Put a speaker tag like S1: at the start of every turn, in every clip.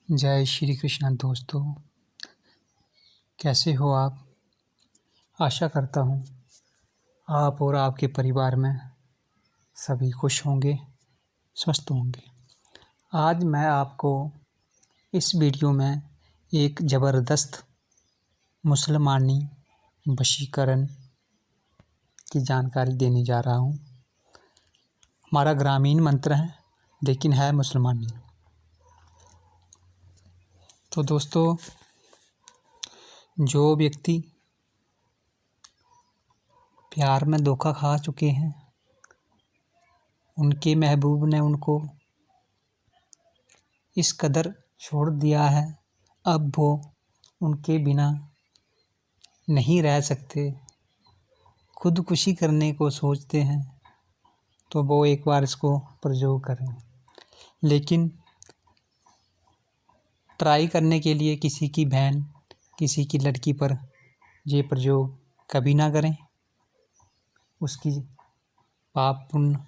S1: जय श्री कृष्ण दोस्तों, कैसे हो आप। आशा करता हूँ आप और आपके परिवार में सभी खुश होंगे, स्वस्थ होंगे। आज मैं आपको इस वीडियो में एक ज़बरदस्त मुसलमानी वशीकरण की जानकारी देने जा रहा हूँ। हमारा ग्रामीण मंत्र है लेकिन है मुसलमानी। तो दोस्तों, जो व्यक्ति प्यार में धोखा खा चुके हैं, उनके महबूब ने उनको इस कदर छोड़ दिया है, अब वो उनके बिना नहीं रह सकते, खुदकुशी करने को सोचते हैं, तो वो एक बार इसको प्रयोग करें। लेकिन ट्राई करने के लिए किसी की बहन, किसी की लड़की पर ये प्रयोग कभी ना करें। उसकी पाप पुण्य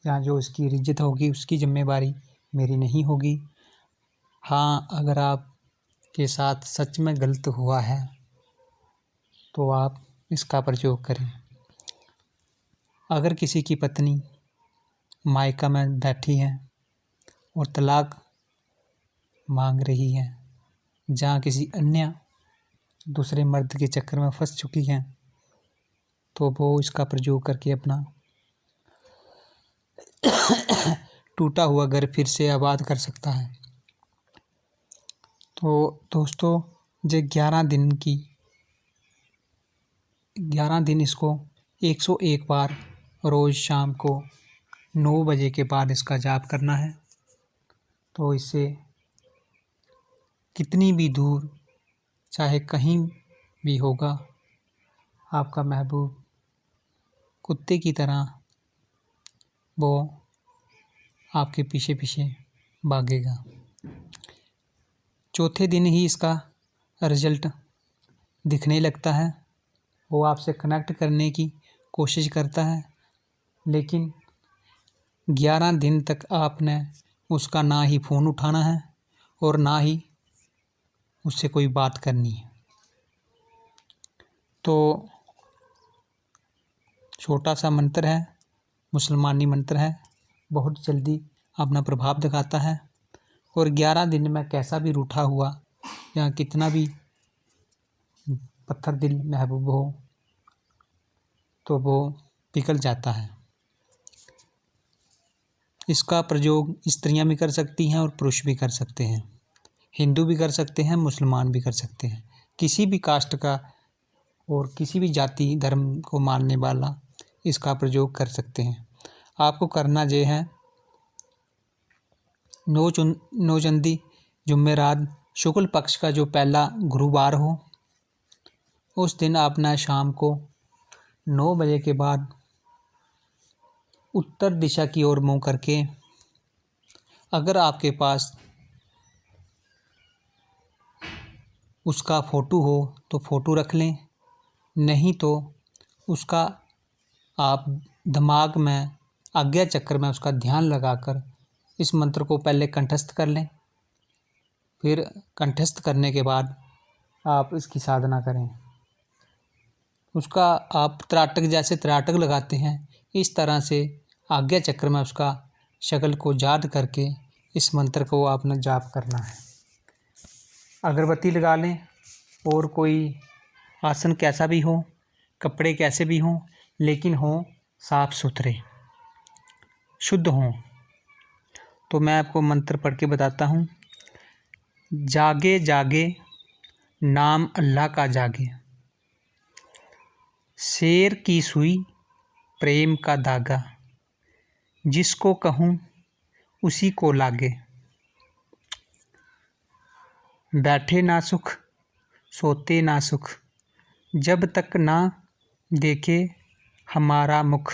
S1: या जो उसकी इज्जत होगी उसकी जिम्मेवारी मेरी नहीं होगी। हाँ, अगर आपके साथ सच में गलत हुआ है तो आप इसका प्रयोग करें। अगर किसी की पत्नी मायका में बैठी है और तलाक मांग रही है, जहाँ किसी अन्य दूसरे मर्द के चक्कर में फंस चुकी है, तो वो इसका प्रयोग करके अपना टूटा हुआ घर फिर से आबाद कर सकता है। तो दोस्तों, ये 11 दिन इसको 101 बार रोज़ शाम को 9 बजे के बाद इसका जाप करना है। तो इससे कितनी भी दूर, चाहे कहीं भी होगा, आपका महबूब कुत्ते की तरह वो आपके पीछे पीछे भागेगा। चौथे दिन ही इसका रिजल्ट दिखने लगता है। वो आपसे कनेक्ट करने की कोशिश करता है, लेकिन 11 दिन तक आपने उसका ना ही फ़ोन उठाना है और ना ही उससे कोई बात करनी है। तो छोटा सा मंत्र है, मुसलमानी मंत्र है, बहुत जल्दी अपना प्रभाव दिखाता है। और 11 दिन में कैसा भी रूठा हुआ या कितना भी पत्थर दिल महबूब हो, तो वो पिघल जाता है। इसका प्रयोग स्त्रियां भी कर सकती हैं और पुरुष भी कर सकते हैं, हिंदू भी कर सकते हैं, मुसलमान भी कर सकते हैं। किसी भी कास्ट का और किसी भी जाति धर्म को मानने वाला इसका प्रयोग कर सकते हैं। आपको करना ये है, नौचंदी जुम्मेरात शुक्ल पक्ष का जो पहला गुरुवार हो, उस दिन आपने शाम को 9 बजे के बाद उत्तर दिशा की ओर मुंह करके, अगर आपके पास उसका फ़ोटो हो तो फ़ोटो रख लें, नहीं तो उसका आप दिमाग में आज्ञा चक्र में उसका ध्यान लगाकर इस मंत्र को पहले कंठस्थ कर लें। फिर कंठस्थ करने के बाद आप इसकी साधना करें। उसका आप त्राटक जैसे त्राटक लगाते हैं, इस तरह से आज्ञा चक्र में उसका शक्ल को याद करके इस मंत्र को आपने जाप करना है। अगरबत्ती लगा लें और कोई आसन कैसा भी हो, कपड़े कैसे भी हों, लेकिन हों साफ सुथरे, शुद्ध हों। तो मैं आपको मंत्र पढ़ के बताता हूँ। जागे जागे नाम अल्लाह का जागे, शेर की सुई प्रेम का धागा, जिसको कहूँ उसी को लागे, बैठे ना सुख सोते ना सुख, जब तक ना देखे हमारा मुख।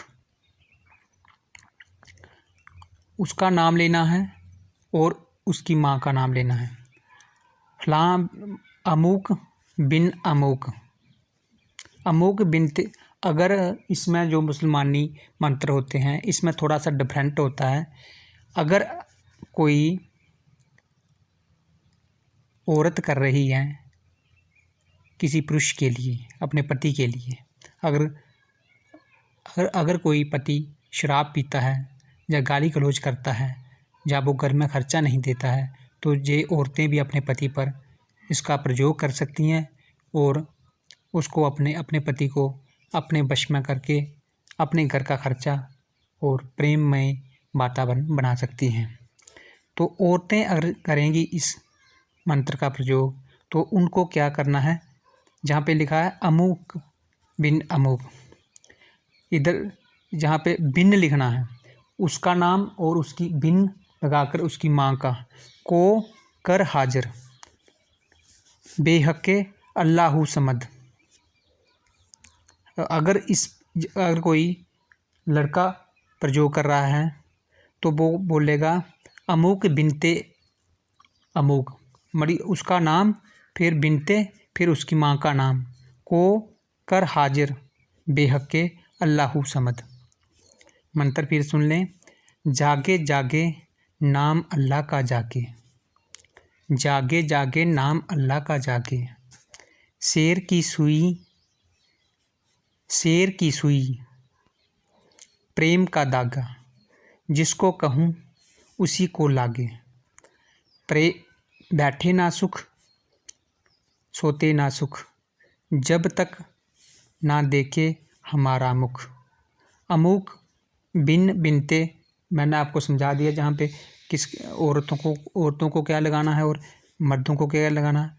S1: उसका नाम लेना है और उसकी माँ का नाम लेना है। फलां अमुक बिन अमुक, अमुक बिनते। अगर इसमें जो मुसलमानी मंत्र होते हैं, इसमें थोड़ा सा डिफरेंट होता है। अगर कोई औरत कर रही है किसी पुरुष के लिए, अपने पति के लिए, अगर अगर अगर कोई पति शराब पीता है या गाली गलौज करता है या वो घर में खर्चा नहीं देता है, तो ये औरतें भी अपने पति पर इसका प्रयोग कर सकती हैं और उसको अपने पति को अपने वश में करके अपने घर का खर्चा और प्रेममय वातावरण बना सकती हैं। तो औरतें अगर करेंगी इस मंत्र का प्रयोग, तो उनको क्या करना है, जहाँ पे लिखा है अमुक बिन अमुक, इधर जहाँ पे बिन लिखना है उसका नाम और उसकी बिन लगाकर उसकी माँ का को कर हाजिर बेहक़े अल्लाहु समद। अगर कोई लड़का प्रयोग कर रहा है तो वो बोलेगा अमुक बिनते अमुक, मरी उसका नाम, फिर बिनते, फिर उसकी माँ का नाम, को कर हाजिर बेहक़े अल्लाहु समद। मंत्र फिर सुन लें। जागे जागे नाम अल्लाह का जागे, जागे जागे नाम अल्लाह का जागे, शेर की सुई प्रेम का दागा, जिसको कहूँ उसी को लागे, बैठे ना सुख सोते ना सुख, जब तक ना देखे हमारा मुख। अमुक बिन बिनते मैंने आपको समझा दिया, जहाँ पे किस औरतों को क्या लगाना है और मर्दों को क्या लगाना है।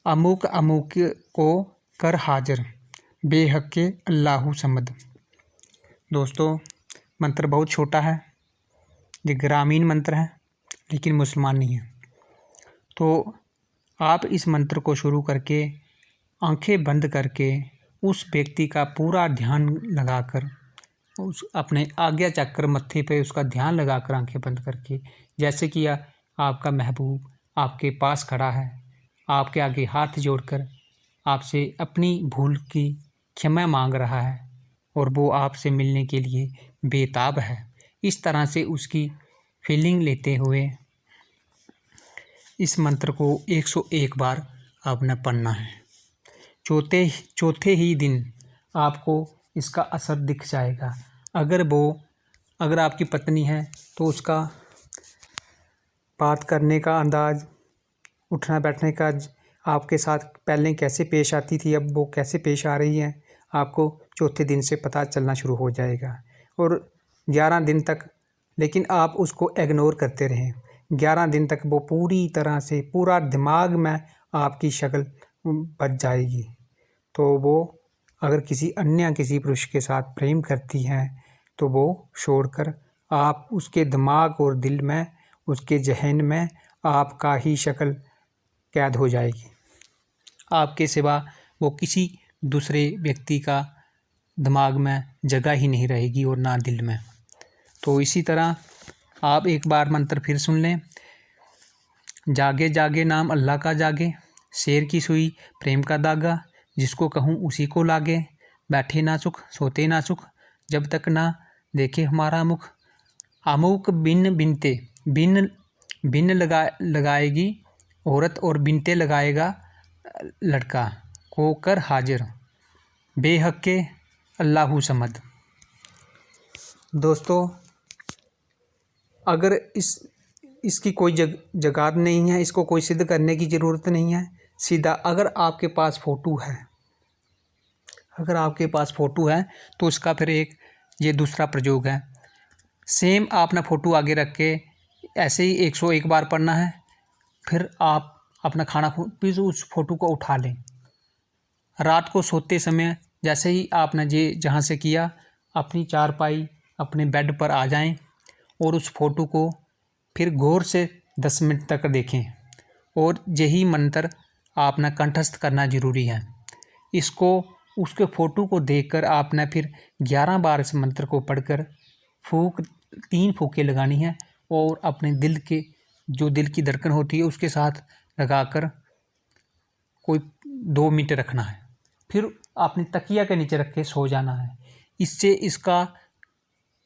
S1: अमुक अमुक को कर हाजिर बेहक़े अल्लाहु समद। दोस्तों, मंत्र बहुत छोटा है, ये ग्रामीण मंत्र है लेकिन मुसलमान नहीं है। तो आप इस मंत्र को शुरू करके आंखें बंद करके उस व्यक्ति का पूरा ध्यान लगाकर, उस अपने आज्ञा चक्र मत्थे पे उसका ध्यान लगाकर आंखें बंद करके, जैसे कि आपका महबूब आपके पास खड़ा है, आपके आगे हाथ जोड़कर आपसे अपनी भूल की क्षमा मांग रहा है और वो आपसे मिलने के लिए बेताब है, इस तरह से उसकी फीलिंग लेते हुए इस मंत्र को 101 बार आपने पढ़ना है। चौथे ही दिन आपको इसका असर दिख जाएगा। अगर आपकी पत्नी है तो उसका बात करने का अंदाज़, उठना बैठने का, आपके साथ पहले कैसे पेश आती थी अब वो कैसे पेश आ रही है, आपको चौथे दिन से पता चलना शुरू हो जाएगा। और 11 दिन तक लेकिन आप उसको इग्नोर करते रहें। 11 दिन तक वो पूरी तरह से पूरा दिमाग में आपकी शक्ल बच जाएगी। तो वो अगर किसी पुरुष के साथ प्रेम करती हैं तो वो छोड़कर आप उसके दिमाग और दिल में, उसके जहन में आपका ही शक्ल कैद हो जाएगी। आपके सिवा वो किसी दूसरे व्यक्ति का दिमाग में जगह ही नहीं रहेगी और ना दिल में। तो इसी तरह आप एक बार मंत्र फिर सुन लें। जागे जागे नाम अल्लाह का जागे, शेर की सुई प्रेम का दागा, जिसको कहूँ उसी को लागे, बैठे ना सुख सोते ना सुख, जब तक ना देखे हमारा मुख। अमुक बिन बिनते, बिन लगाएगी औरत और बिनते लगाएगा लड़का, को कर हाजिर बेहक़े अल्लाहु समद। दोस्तों, अगर इसकी कोई जगात नहीं है, इसको कोई सिद्ध करने की ज़रूरत नहीं है। सीधा अगर आपके पास फ़ोटो है तो उसका फिर ये दूसरा प्रयोग है। सेम आपने फ़ोटो आगे रख के ऐसे ही 101 बार पढ़ना है। फिर आप अपना खाना फिर उस फ़ोटो को उठा लें। रात को सोते समय जैसे ही आपने ये जहाँ से किया, अपनी चारपाई अपने बेड पर आ जाएं और उस फ़ोटो को फिर गौर से 10 मिनट तक देखें और यही मंत्र आपने कंठस्थ करना ज़रूरी है। इसको उसके फ़ोटो को देखकर आपने फिर 11 बार इस मंत्र को पढ़कर 3 फूंकें लगानी है और अपने दिल की धड़कन होती है उसके साथ लगाकर कोई 2 मिनट रखना है। फिर अपनी तकिया के नीचे रख के सो जाना है। इससे इसका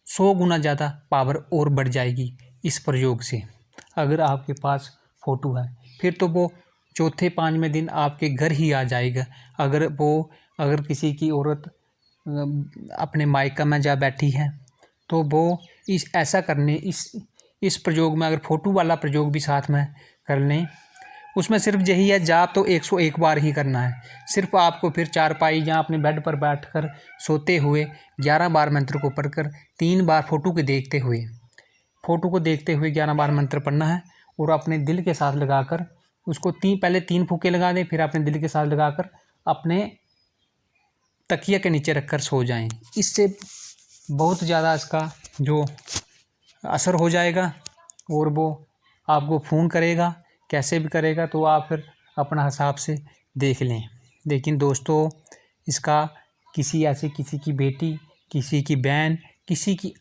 S1: 100 गुना ज़्यादा पावर और बढ़ जाएगी इस प्रयोग से। अगर आपके पास फ़ोटो है, फिर तो वो चौथे पाँचवें दिन आपके घर ही आ जाएगा। अगर किसी की औरत अपने मायका में जा बैठी है तो वो इस प्रयोग में अगर फ़ोटो वाला प्रयोग भी साथ में कर लें, उसमें सिर्फ यही है, जाप तो 101 बार ही करना है। सिर्फ आपको फिर चारपाई या अपने बेड पर बैठकर सोते हुए 11 बार मंत्र को पढ़कर 3 बार फ़ोटो को देखते हुए 11 बार मंत्र पढ़ना है और अपने दिल के साथ लगाकर उसको पहले 3 फूंके लगा दें, फिर अपने दिल के साथ लगाकर अपने तकिया के नीचे रखकर सो जाएं। इससे बहुत ज़्यादा इसका जो असर हो जाएगा और वो आपको फ़ोन करेगा, कैसे भी करेगा, तो आप फिर अपना हिसाब से देख लें। लेकिन दोस्तों, इसका किसी की बेटी, किसी की बहन, किसी की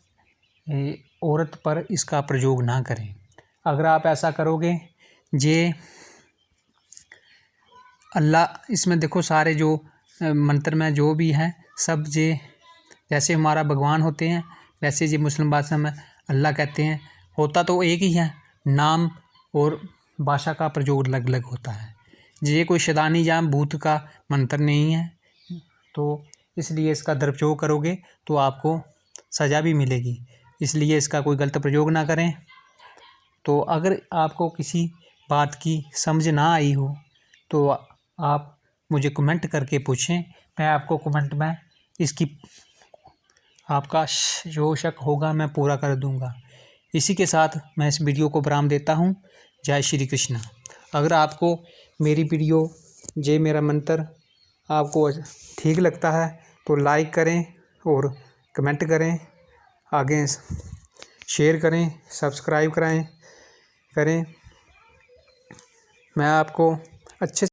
S1: औरत पर इसका प्रयोग ना करें। अगर आप ऐसा करोगे, ये अल्लाह इसमें देखो सारे जो मंत्र में जो भी हैं सब जैसे हमारा भगवान होते हैं वैसे ये मुस्लिम भाषा में अल्लाह कहते हैं। होता तो एक ही है, नाम और भाषा का प्रयोग अलग अलग होता है। ये कोई शैतानी या भूत का मंत्र नहीं है, तो इसलिए इसका दुरुपयोग करोगे तो आपको सज़ा भी मिलेगी। इसलिए इसका कोई गलत प्रयोग ना करें। तो अगर आपको किसी बात की समझ ना आई हो तो आप मुझे कमेंट करके पूछें, मैं आपको कमेंट में इसकी आपका जो शक होगा मैं पूरा कर दूंगा। इसी के साथ मैं इस वीडियो को विराम देता हूं। जय श्री कृष्ण। अगर आपको मेरी वीडियो मेरा मंत्र आपको ठीक लगता है तो लाइक करें और कमेंट करें, आगे शेयर करें, सब्सक्राइब करें। मैं आपको अच्छे